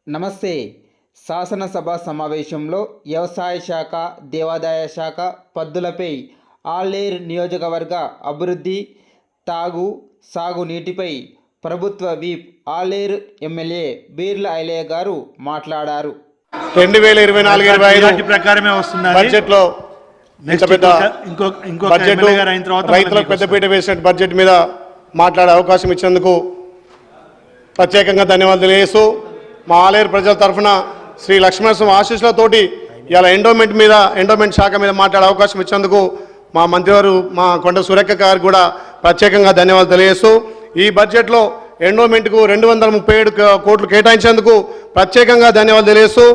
నమస్తే. శాసనసభ సమావేశంలో వ్యవసాయ శాఖ, దేవాదాయ శాఖ పద్దులపై ఆలేరు నియోజకవర్గ అభివృద్ధి, తాగు, సాగు నీటిపై ప్రభుత్వ విప్ ఆలేరు ఎమ్మెల్యే బీర్ల ఐలయ్య గారు మాట్లాడారు. 2024-25 ప్రకారమే వస్తుంది బడ్జెట్లో బడ్జెట్ రైతులకు పెద్దపీట వేసిన బడ్జెట్ మీద మాట్లాడే అవకాశం ఇచ్చేందుకు ప్రత్యేకంగా ధన్యవాదాలు తెలియజేస్తూ మా ఆలేరు ప్రజల తరఫున శ్రీ లక్ష్మణస్వామి ఆశీస్సులతోటి ఇలా ఎండోమెంట్ శాఖ మీద మాట్లాడే అవకాశం ఇచ్చేందుకు మా మంత్రివారు మా కొండ సురేఖ గారు కూడా ప్రత్యేకంగా ధన్యవాదాలు తెలియజేస్తూ ఈ బడ్జెట్లో ఎండోమెంట్కు 237 కోట్లు కేటాయించేందుకు ప్రత్యేకంగా ధన్యవాదాలు తెలియజేస్తూ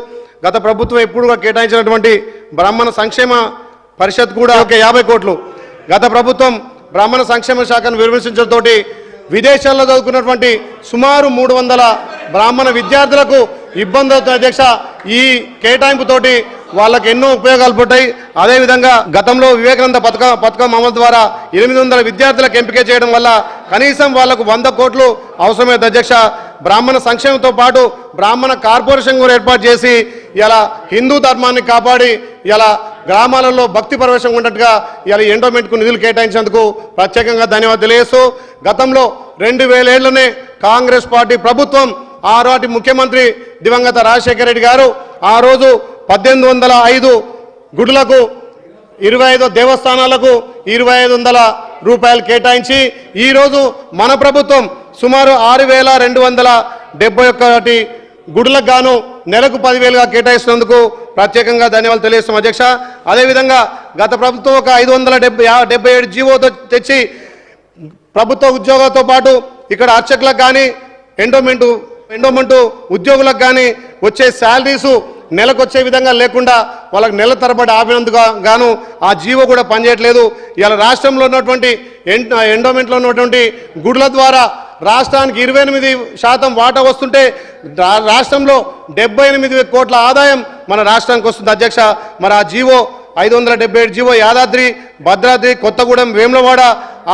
గత ప్రభుత్వం ఎప్పుడుగా కేటాయించినటువంటి బ్రాహ్మణ సంక్షేమ పరిషత్ కూడా 50 కోట్లు గత ప్రభుత్వం బ్రాహ్మణ సంక్షేమ శాఖను విమర్శించడంతో విదేశాల్లో చదువుకున్నటువంటి సుమారు 300 బ్రాహ్మణ విద్యార్థులకు ఇబ్బంది అవుతున్న అధ్యక్ష. ఈ కేటాయింపుతోటి వాళ్ళకి ఎన్నో ఉపయోగాలు పడ్డాయి. అదేవిధంగా గతంలో వివేకానంద పథకం అమలు ద్వారా 800 విద్యార్థులకు ఎంపిక చేయడం వల్ల కనీసం వాళ్లకు 100 కోట్లు అవసరమైంది అధ్యక్ష. బ్రాహ్మణ సంక్షేమంతో పాటు బ్రాహ్మణ కార్పొరేషన్ కూడా ఏర్పాటు చేసి ఇలా హిందూ ధర్మాన్ని కాపాడి ఇలా గ్రామాలలో భక్తి పరవశం ఉన్నట్టుగా ఇలా ఎండోమెంట్కు నిధులు కేటాయించేందుకు ప్రత్యేకంగా ధన్యవాదాలు తెలియజేస్తూ గతంలో 2007లోనే కాంగ్రెస్ పార్టీ ప్రభుత్వం ఆనాటి ముఖ్యమంత్రి దివంగత రాజశేఖర రెడ్డి గారు ఆ రోజు 1805 గుడులకు 25 దేవస్థానాలకు 2500 రూపాయలు కేటాయించి ఈరోజు మన ప్రభుత్వం సుమారు 6271 గుడులకు గాను నెలకు 10,000గా కేటాయిస్తున్నందుకు ప్రత్యేకంగా ధన్యవాదాలు తెలియజేస్తాం అధ్యక్ష. అదేవిధంగా గత ప్రభుత్వం ఒక 577 జీవోతో తెచ్చి ప్రభుత్వ ఉద్యోగాలతో పాటు ఇక్కడ అర్చకులకు కానీ ఎండోమెంట్ ఉద్యోగులకు కానీ వచ్చే శాలరీసు నెలకు వచ్చే విధంగా లేకుండా వాళ్ళకి నెల తరబడి ఆపినందుకు గాను ఆ జీవో కూడా పనిచేయట్లేదు. ఇలా రాష్ట్రంలో ఉన్నటువంటి ఎండోమెంట్లో ఉన్నటువంటి గుడుల ద్వారా రాష్ట్రానికి 28% వాటా వస్తుంటే రాష్ట్రంలో 78 కోట్ల ఆదాయం మన రాష్ట్రానికి వస్తుంది అధ్యక్ష. మరి ఆ జీవో 577 జీవో యాదాద్రి, భద్రాద్రి, కొత్తగూడెం, వేములవాడ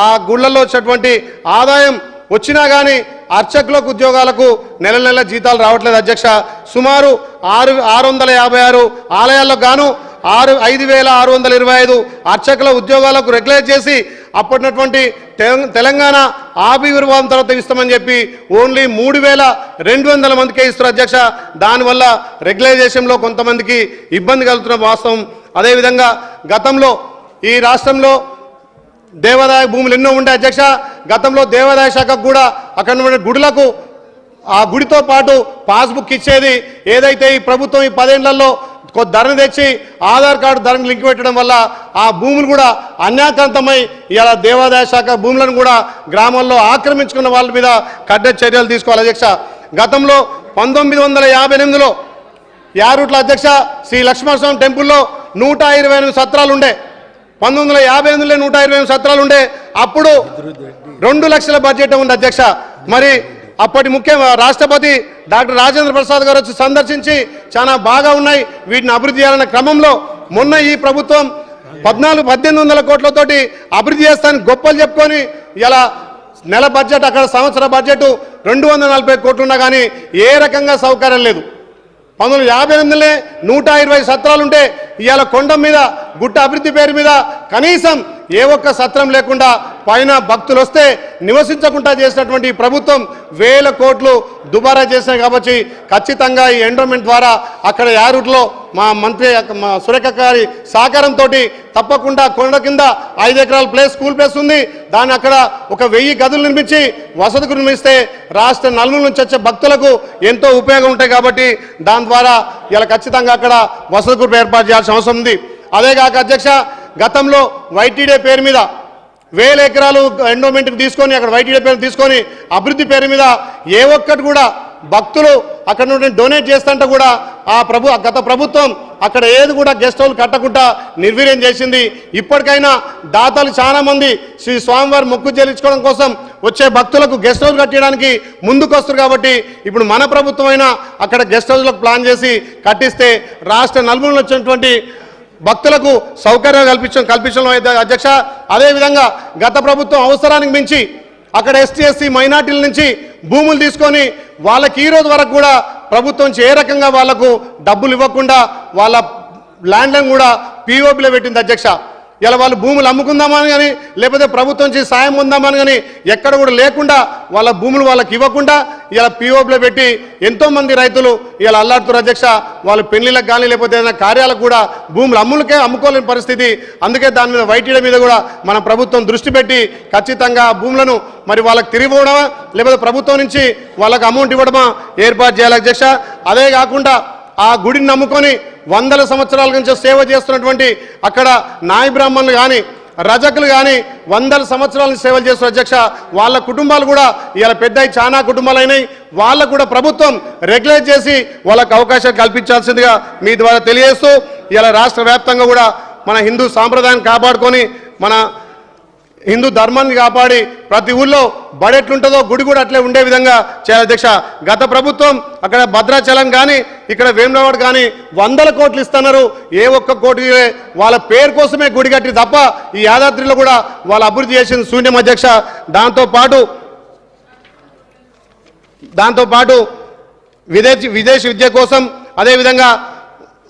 ఆ గుళ్లలో వచ్చేటువంటి ఆదాయం వచ్చినా కానీ అర్చకులకు ఉద్యోగాలకు నెల నెల జీతాలు రావట్లేదు అధ్యక్ష. సుమారు 656 ఆలయాల్లో గాను 5,625 అర్చకుల ఉద్యోగాలకు రెగ్యులైజ్ చేసి అప్పటినటువంటి తెలంగాణ ఆవిర్భావం తర్వాత ఇస్తామని చెప్పి ఓన్లీ 3,200 మందికే ఇస్తారు అధ్యక్ష. దానివల్ల రెగ్యులైజేషన్లో కొంతమందికి ఇబ్బంది కలుగుతున్న వాస్తవం. అదేవిధంగా గతంలో ఈ రాష్ట్రంలో దేవాదాయ భూములు ఎన్నో ఉండే అధ్యక్ష. గతంలో దేవాదాయ శాఖకు కూడా అక్కడ ఉన్న గుడులకు ఆ గుడితో పాటు పాస్బుక్ ఇచ్చేది. ఏదైతే ఈ ప్రభుత్వం ఈ 10 ఏళ్లలో ధరను తెచ్చి ఆధార్ కార్డు ధరను లింక్ పెట్టడం వల్ల ఆ భూములు కూడా అన్యాక్రాంతమై ఇలా దేవాదాయ శాఖ భూములను కూడా గ్రామాల్లో ఆక్రమించుకున్న వాళ్ళ మీద కఠిన చర్యలు తీసుకోవాలి అధ్యక్ష. గతంలో 1958లో యారుట్ల అధ్యక్ష శ్రీ లక్ష్మణస్వామి టెంపుల్లో 128 సత్రాలు ఉండే. 1958లో 128 సత్రాలు ఉండే. అప్పుడు 2 లక్షల బడ్జెట్ ఉంది అధ్యక్ష. మరి అప్పటి రాష్ట్రపతి డాక్టర్ రాజేంద్ర ప్రసాద్ గారు వచ్చి సందర్శించి చాలా బాగా ఉన్నాయి, వీటిని అభివృద్ధి చేయాలన్న క్రమంలో మొన్న ఈ ప్రభుత్వం 1800 కోట్లతోటి అభివృద్ధి చేస్తానని గొప్పలు చెప్పుకొని ఇలా నెల బడ్జెట్ అక్కడ సంవత్సర బడ్జెట్ 240 కోట్లు ఉన్నా కానీ ఏ రకంగా సౌకర్యం లేదు. 1958లో 120 సత్రాలుంటే ఇవాళ కొండ మీద గుట్ట అభివృద్ధి పేరు మీద కనీసం ఏ ఒక్క సత్రం లేకుండా పైన భక్తులు వస్తే నివసించకుండా చేసినటువంటి ప్రభుత్వం 1,000 కోట్లు దుబారా చేశాయి. కాబట్టి ఖచ్చితంగా ఈ ఎండోమెంట్ ద్వారా అక్కడ యారూట్లో మా మంత్రి మా సురేఖ గారి సహకారంతో తప్పకుండా కొండ కింద 5 ఎకరాల స్కూల్ ప్లేస్ ఉంది. దాన్ని అక్కడ ఒక 1000 గదులు నిర్మించి వసతులు నిర్మిస్తే రాష్ట్ర నలుమూల నుంచి వచ్చే భక్తులకు ఎంతో ఉపయోగం ఉంటాయి. కాబట్టి దాని ద్వారా ఇలా ఖచ్చితంగా అక్కడ వసతి గ్రూప్ ఏర్పాటు చేయాల్సిన అవసరం ఉంది. అదేగాక అధ్యక్ష గతంలో వైటీడీ పేరు మీద 1000 ఎకరాలు ఎండోమెంట్కి తీసుకొని అక్కడ వైటీడీ పేరు తీసుకొని అభివృద్ధి పేరు మీద ఏ ఒక్కటి కూడా భక్తులు అక్కడ నుండి డొనేట్ చేస్తుంటే కూడా గత ప్రభుత్వం అక్కడ ఏది కూడా గెస్ట్ హౌస్ కట్టకుండా నిర్వీర్యం చేసింది. ఇప్పటికైనా దాతలు చాలామంది శ్రీ స్వామివారి మొక్కు చెల్లించుకోవడం కోసం వచ్చే భక్తులకు గెస్ట్ హౌస్ కట్టడానికి ముందుకు వస్తారు. కాబట్టి ఇప్పుడు మన ప్రభుత్వం అయినా అక్కడ గెస్ట్ హౌస్లకు ప్లాన్ చేసి కట్టిస్తే రాష్ట్ర నలుమూలలో వచ్చినటువంటి భక్తులకు సౌకర్యం కల్పించడం అధ్యక్ష. అదేవిధంగా గత ప్రభుత్వం అవసరానికి మించి అక్కడ ఎస్టీ ఎస్సీ మైనార్టీల నుంచి భూములు తీసుకొని వాళ్ళకి ఈ రోజు వరకు కూడా ప్రభుత్వం ఏ రకంగా వాళ్లకు డబ్బులు ఇవ్వకుండా వాళ్ళ ల్యాండ్లను కూడా పీఓపీలో పెట్టింది అధ్యక్ష. ఇలా వాళ్ళు భూములు అమ్ముకుందామని కానీ లేకపోతే ప్రభుత్వం నుంచి సాయం పొందామని కానీ ఎక్కడ కూడా లేకుండా వాళ్ళ భూములు వాళ్ళకి ఇవ్వకుండా ఇలా పీఓపీలో పెట్టి ఎంతోమంది రైతులు ఇలా అల్లాడుతున్నారు అధ్యక్ష. వాళ్ళ పెళ్లిళ్ళకి కానీ లేకపోతే ఏదైనా కార్యాలకు కూడా భూములు అమ్ముకోలేని పరిస్థితి. అందుకే దాని మీద వైటీల మీద కూడా మన ప్రభుత్వం దృష్టి పెట్టి ఖచ్చితంగా భూములను మరి వాళ్ళకి తిరిగి ఇవ్వడమా లేకపోతే ప్రభుత్వం నుంచి వాళ్ళకి అమౌంట్ ఇవ్వడమా ఏర్పాటు చేయాలి అధ్యక్ష. అదే కాకుండా ఆ గుడిని నమ్ముకొని వందల సంవత్సరాల నుంచి సేవ చేస్తున్నటువంటి అక్కడ నాయ బ్రాహ్మణులు కానీ రజకులు కానీ వందల సంవత్సరాల నుంచి సేవలు చేస్తున్న అధ్యక్ష. వాళ్ళ కుటుంబాలు కూడా ఇలా పెద్ద చాలా కుటుంబాలు అయినాయి. వాళ్ళకు కూడా ప్రభుత్వం రెగ్యులేట్ చేసి వాళ్ళకు అవకాశాలు కల్పించాల్సిందిగా మీ ద్వారా తెలియజేస్తూ ఇలా రాష్ట్ర వ్యాప్తంగా కూడా మన హిందూ సాంప్రదాయాన్ని కాపాడుకొని మన హిందూ ధర్మాన్ని కాపాడి ప్రతి ఊళ్ళో బడెట్లుంటుందో గుడి కూడా అట్లే ఉండే విధంగా చేయాలి అధ్యక్ష. గత ప్రభుత్వం అక్కడ భద్రాచలం కానీ ఇక్కడ వేములవాడ కానీ 100 కోట్లు ఇస్తున్నారు. ఏ ఒక్క కోటి వాళ్ళ పేరు కోసమే గుడి కట్టి తప్ప ఈ యాదాద్రిలో కూడా వాళ్ళు అభివృద్ధి చేసింది శూన్యం అధ్యక్ష. దాంతోపాటు విదేశీ విద్య కోసం అదేవిధంగా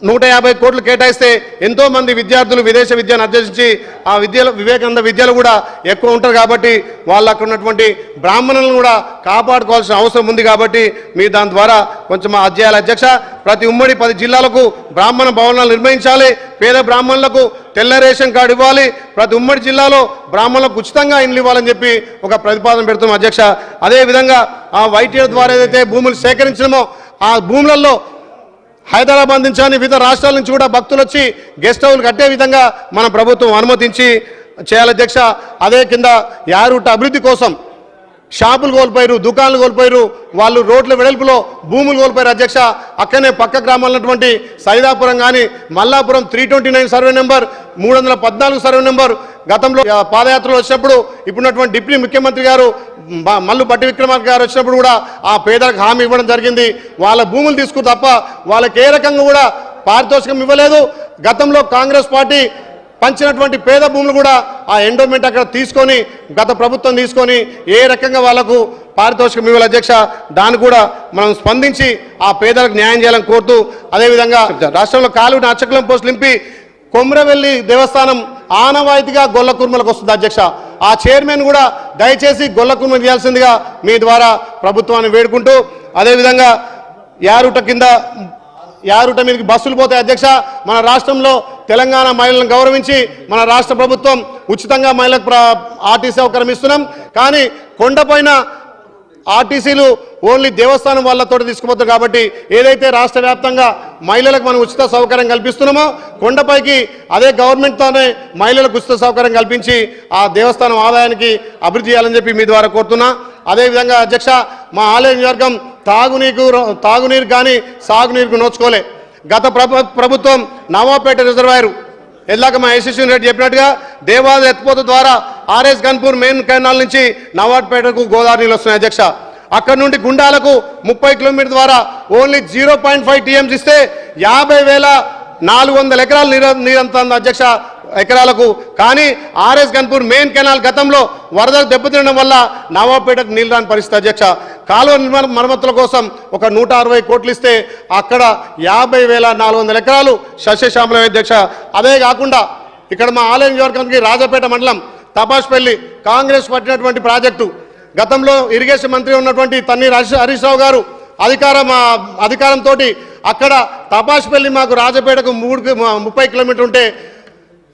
150 కోట్లు కేటాయిస్తే ఎంతోమంది విద్యార్థులు విదేశ విద్యను అభ్యసించి ఆ విద్యలో వివేకానంద విద్యలు కూడా ఎక్కువ ఉంటారు కాబట్టి వాళ్ళకు ఉన్నటువంటి బ్రాహ్మణులను కూడా కాపాడుకోవాల్సిన అవసరం ఉంది కాబట్టి మీరు దాని ద్వారా కొంచెం అధ్యాయాల అధ్యక్ష. ప్రతి ఉమ్మడి 10 జిల్లాలకు బ్రాహ్మణ భవనాలు నిర్మించాలి. పేద బ్రాహ్మణులకు తెల్ల రేషన్ కార్డు ఇవ్వాలి. ప్రతి ఉమ్మడి జిల్లాలో బ్రాహ్మణులకు ఉచితంగా ఇండ్లు ఇవ్వాలని చెప్పి ఒక ప్రతిపాదన పెడుతున్నాం అధ్యక్ష. అదేవిధంగా ఆ వైటీల ద్వారా ఏదైతే భూములు సేకరించినామో ఆ భూములలో హైదరాబాద్ నుంచి కానీ వివిధ రాష్ట్రాల నుంచి కూడా భక్తులు వచ్చి గెస్ట్ హౌస్లు కట్టే విధంగా మన ప్రభుత్వం అనుమతించి చేయాలి అధ్యక్ష. అదే కింద యారూట అభివృద్ధి కోసం షాపులు కోల్పోయారు, దుకాణాలు కోల్పోయారు, వాళ్ళు రోడ్ల వెడల్పులో భూములు కోల్పోయారు అధ్యక్ష. అక్కడనే పక్క గ్రామాలు ఉన్నటువంటి సైదాపురం కానీ Mallapuram 329 survey number 314 survey number గతంలో పాదయాత్రలు వచ్చినప్పుడు ఇప్పుడున్నటువంటి డిప్యూటీ ముఖ్యమంత్రి గారు మల్లు బట్టి విక్రమార్క గారు వచ్చినప్పుడు కూడా ఆ పేదలకు హామీ ఇవ్వడం జరిగింది. వాళ్ళ భూములు తీసుకుని తప్ప వాళ్ళకి ఏ రకంగా కూడా పారితోషికం ఇవ్వలేదు. గతంలో కాంగ్రెస్ పార్టీ పంచినటువంటి పేద భూములు కూడా ఆ ఎండోమెంట్ అక్కడ తీసుకొని గత ప్రభుత్వం తీసుకొని ఏ రకంగా వాళ్లకు పారితోషికం ఇవ్వాలి అధ్యక్ష. దాన్ని కూడా మనం స్పందించి ఆ పేదలకు న్యాయం చేయాలని కోరుతూ అదేవిధంగా రాష్ట్రంలో కాలువని అచ్చకులం పోస్టులు నింపి కొమ్రవెల్లి దేవస్థానం ఆనవాయితీగా గొల్ల కుర్మలకు వస్తుంది అధ్యక్ష. ఆ చైర్మన్ కూడా దయచేసి గొల్ల కుర్మ చేయాల్సిందిగా మీ ద్వారా ప్రభుత్వాన్ని వేడుకుంటూ అదేవిధంగా యారుట మీదకి బస్సులు పోతాయి అధ్యక్ష. మన రాష్ట్రంలో తెలంగాణ మహిళలను గౌరవించి మన రాష్ట్ర ప్రభుత్వం ఉచితంగా మహిళలకు ఆర్టీసీ సౌకర్యం ఇస్తున్నాం. కానీ కొండపైన ఆర్టీసీలు ఓన్లీ దేవస్థానం వాళ్ళతో తీసుకుపోతారు కాబట్టి ఏదైతే రాష్ట్ర వ్యాప్తంగా మహిళలకు మనం ఉచిత సౌకర్యం కల్పిస్తున్నామో కొండపైకి అదే గవర్నమెంట్తోనే మహిళలకు ఉచిత సౌకర్యం కల్పించి ఆ దేవస్థానం ఆదాయానికి అభివృద్ధి చేయాలని చెప్పి మీ ద్వారా కోరుతున్నా. అదేవిధంగా అధ్యక్ష మా ఆలయ నియోజకవర్గం తాగునీరు కానీ సాగునీరుకు నోచుకోలే. గత ప్రభుత్వం నవాపేట రిజర్వాయరు ఎలాగ మా యశస్విని రెడ్డి చెప్పినట్టుగా దేవాలయ ఎత్తిపోత ద్వారా ఆర్ఎస్ గన్పూర్ మెయిన్ కెనాల్ నుంచి నవాపేటకు గోదావరి నీళ్ళు వస్తున్నాయి అధ్యక్ష. అక్కడ నుండి గుండాలకు 30 కిలోమీటర్ ద్వారా ఓన్లీ 0.5 టీఎంసీ ఇస్తే 50,400 ఎకరాలు నీరంతా అధ్యక్ష ఎకరాలకు. కానీ ఆర్ఎస్ గన్పూర్ మెయిన్ కెనాల్ గతంలో వరదలు దెబ్బతినడం వల్ల నవాపేటకు నీళ్ళు రాని పరిస్థితి అధ్యక్ష. కాలువ మరమ్మతుల కోసం ఒక 160 కోట్లు ఇస్తే అక్కడ 50,400 ఎకరాలు సస్యశ్యామలం అధ్యక్ష. అదే కాకుండా ఇక్కడ మా ఆలయ నియోజకవర్గానికి రాజపేట మండలం తపాష్పల్లి కాంగ్రెస్ పట్టినటువంటి ప్రాజెక్టు గతంలో ఇరిగేషన్ మంత్రి ఉన్నటువంటి తన్నీర్ హరీష్ రావు గారు అధికారంతో అక్కడ తపాష్పల్లి మాకు రాజపేటకు 30 కిలోమీటర్ ఉంటే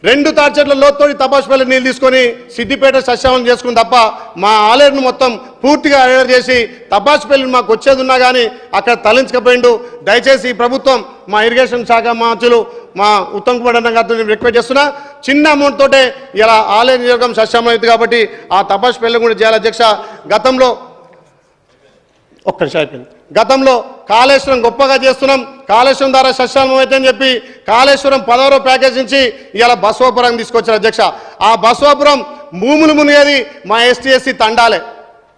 2 తాడ్చెట్ల లోతుతోటి తపాష్పల్లి నీళ్ళు తీసుకొని సిద్దిపేట సస్యావనం చేసుకుని తప్ప మా ఆలయను మొత్తం పూర్తిగా అరెస్ట్ చేసి తపాష్పల్లిని మాకు వచ్చేది ఉన్నా కానీ అక్కడ తరలించకపోయిండు. దయచేసి ప్రభుత్వం మా ఇరిగేషన్ శాఖ మంత్రులు మా ఉత్తమ్ కుమార్ అన్న గారితో నేను రిక్వెస్ట్ చేస్తున్నా. చిన్న అమౌంట్ తోటే ఇలా ఆలయ నియోజకం సస్యావనం అవుతుంది కాబట్టి ఆ తపాష్పల్లి కూడా చేయాలి అధ్యక్ష. గతంలో కాళేశ్వరం గొప్పగా చేస్తున్నాం, కాళేశ్వరం ద్వారా సస్యావనం అయితే అని చెప్పి కాళేశ్వరం 10వ ప్యాకేజ్ నుంచి ఇలా బసవాపురం తీసుకొచ్చారు అధ్యక్ష. ఆ బసవాపురం భూములు మునిగేది మా ఎస్టీ తండాలే.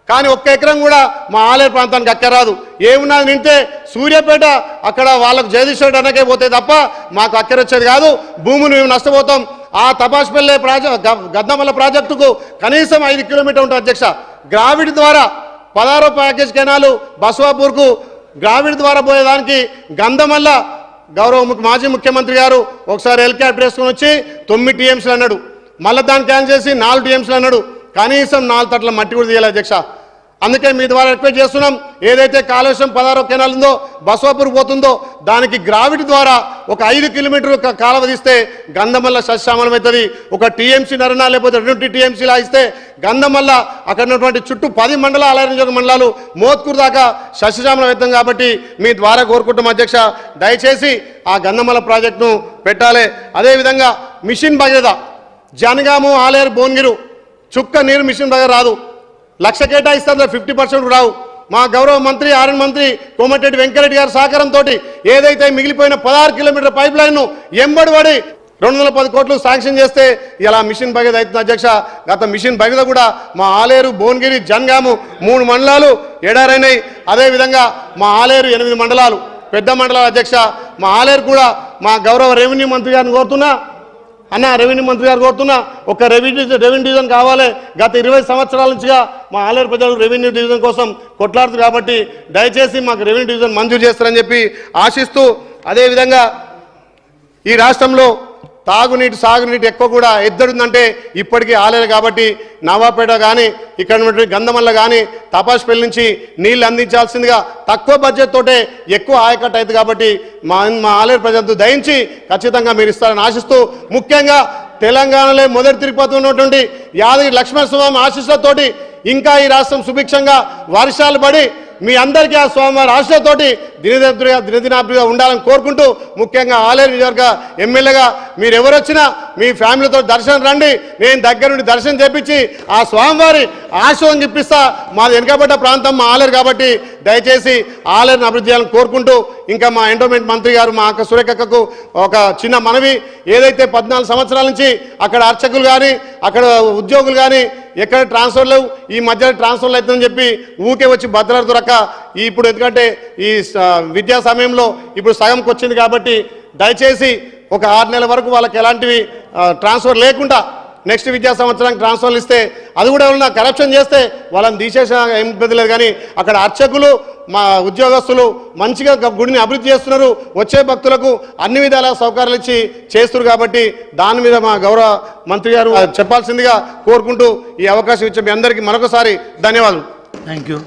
కానీ 1 ఎకరం కూడా మా ఆలయ ప్రాంతానికి అక్కరాదు. ఏమున్నది నింటే సూర్యాపేట అక్కడ వాళ్ళకు జగదీశ్వరుడు అన్నకే పోతే తప్ప మాకు అక్కరొచ్చేది కాదు. భూములు మేము నష్టపోతాం. ఆ తపాష్పల్లి గద్దమల్ల ప్రాజెక్టుకు కనీసం 5 కిలోమీటర్ ఉంటుంది అధ్యక్ష. గ్రావిడ్ ద్వారా 16వ ప్యాకేజ్ కెనాలు బసవాపూర్కు గ్రావిడ్ ద్వారా పోయేదానికి గంధమల్ల గౌరవ మాజీ ముఖ్యమంత్రి గారు ఒకసారి హెలికాప్టర్ వేసుకొని వచ్చి 9 టీఎంసీలు అన్నాడు, మళ్ళీ దాన్ని క్యాన్సిల్ చేసి 4 టీఎంసీలు అన్నాడు. కనీసం 4 తట్ల మట్టి కూడా తీయాలి అధ్యక్ష. అందుకే మీ ద్వారా రిక్వెస్ట్ చేస్తున్నాం, ఏదైతే కాళేశ్వరం 16వ కెనాల్ ఉందో బసవాపూర్ పోతుందో దానికి గ్రావిటీ ద్వారా ఒక 5 కిలోమీటర్లు కాలువ తీస్తే గంధమల్ల సస్యశ్యామలం అవుతుంది. ఒక టీఎంసీ నరనా లేకపోతే 2 టీఎంసీలా ఇస్తే గంధమల్ల అక్కడ ఉన్నటువంటి చుట్టూ 10 మండలాలు ఆలయ నియోజక మండలాలు మోత్కూరు దాకా సస్యశ్యామలం అవుతుంది. కాబట్టి మీ ద్వారా కోరుకుంటాం అధ్యక్ష, దయచేసి ఆ గంధమల్ల ప్రాజెక్టును పెట్టాలి. అదేవిధంగా మిషన్ భగీరథ జనగాము ఆలేరు భువనగిరి చుక్క నీరు మిషన్ భగీరథ రాదు, 1,00,000 కేటాయిస్తారు, 50% రావు. మా గౌరవ మంత్రి ఆర్ఎన్ మంత్రి కోమటిరెడ్డి వెంకరెడ్డి గారి సహకారంతో ఏదైతే మిగిలిపోయిన 16 కిలోమీటర్ల పైప్ లైన్ను ఎంబడిపడి 210 కోట్లు శాంక్షన్ చేస్తే ఇలా మిషన్ భగీరథ అవుతుంది అధ్యక్ష. గత మిషన్ భగీరథ కూడా మా ఆలేరు భువనగిరి జనగాము 3 మండలాలు ఎడారైనాయి. అదేవిధంగా మా ఆలేరు 8 మండలాలు పెద్ద మండలాలు అధ్యక్ష. మా ఆలేరు కూడా మా గౌరవ రెవెన్యూ మంత్రి గారిని కోరుతున్నా, అన్న రెవెన్యూ మంత్రి గారు కోరుతున్నా, ఒక రెవెన్యూ డివిజన్ కావాలి. గత 20 సంవత్సరాల నుంచిగా మా ఆలేరు ప్రజలు రెవెన్యూ డివిజన్ కోసం కొట్లాడుతుంది. కాబట్టి దయచేసి మాకు రెవెన్యూ డివిజన్ మంజూరు చేస్తారని చెప్పి ఆశిస్తూ, అదేవిధంగా ఈ రాష్ట్రంలో తాగునీటి సాగునీటి ఎక్కువ కూడా ఎద్దడుందంటే ఇప్పటికీ ఆలేరు. కాబట్టి నవాపేట కానీ ఇక్కడ ఉన్నటువంటి గంధమల్ల కానీ తపాస్పల్లి నుంచి నీళ్ళు అందించాల్సిందిగా తక్కువ బడ్జెట్ తోటే ఎక్కువ ఆయకట్టు అవుతుంది. కాబట్టి మా ఆలేరు ప్రజలతో దయించి ఖచ్చితంగా మీరు ఇస్తారని ఆశిస్తూ, ముఖ్యంగా తెలంగాణలో మొదటి తిరుపతి ఉన్నటువంటి యాదగిరి లక్ష్మణస్వామి ఆశీస్సులతోటి ఇంకా ఈ రాష్ట్రం సుభిక్షంగా వర్షాలు పడి మీ అందరికీ ఆ స్వామివారి ఆశలతోటి దినదినాభిగా ఉండాలని కోరుకుంటూ, ముఖ్యంగా ఆలేరు నియోజకవర్గ ఎమ్మెల్యేగా మీరు ఎవరొచ్చినా మీ ఫ్యామిలీతో దర్శనం రండి, నేను దగ్గర నుండి దర్శనం చేపించి ఆ స్వామివారి ఆశయం చెప్పిస్తా. మాది వెనుకబడ్డ ప్రాంతం మా ఆలేరు కాబట్టి దయచేసి ఆలేరుని అభివృద్ధి చేయాలని కోరుకుంటూ, ఇంకా మా ఎండోమెంట్ మంత్రి గారు మా అక్క సురేఖకు ఒక చిన్న మనవి, ఏదైతే 14 సంవత్సరాల నుంచి అక్కడ అర్చకులు కానీ అక్కడ ఉద్యోగులు కానీ ఎక్కడ ట్రాన్స్ఫర్లు ఈ మధ్యలో ట్రాన్స్ఫర్లు అవుతుందని చెప్పి ఊకే వచ్చి భద్రత దొరక ఇప్పుడు ఎందుకంటే ఈ విద్యా సమయంలో ఇప్పుడు సగంకి వచ్చింది. కాబట్టి దయచేసి ఒక 6 నెలల వరకు వాళ్ళకి ఎలాంటివి ట్రాన్స్ఫర్ లేకుండా నెక్స్ట్ విద్యా సంవత్సరానికి ట్రాన్స్ఫర్లు ఇస్తే, అది కూడా ఎవరైనా కరప్షన్ చేస్తే వాళ్ళని తీసేసిన ఏం ఇబ్బంది లేదు. కానీ అక్కడ అర్చకులు మా ఉద్యోగస్తులు మంచిగా గుడిని అభివృద్ధి చేస్తున్నారు, వచ్చే భక్తులకు అన్ని విధాల సౌకర్యాలు ఇచ్చి చేస్తున్నారు. కాబట్టి దాని మీద మా గౌరవ మంత్రి గారు చెప్పాల్సిందిగా కోరుకుంటూ ఈ అవకాశం ఇచ్చే మీ అందరికీ మరొకసారి ధన్యవాదాలు. Thank you.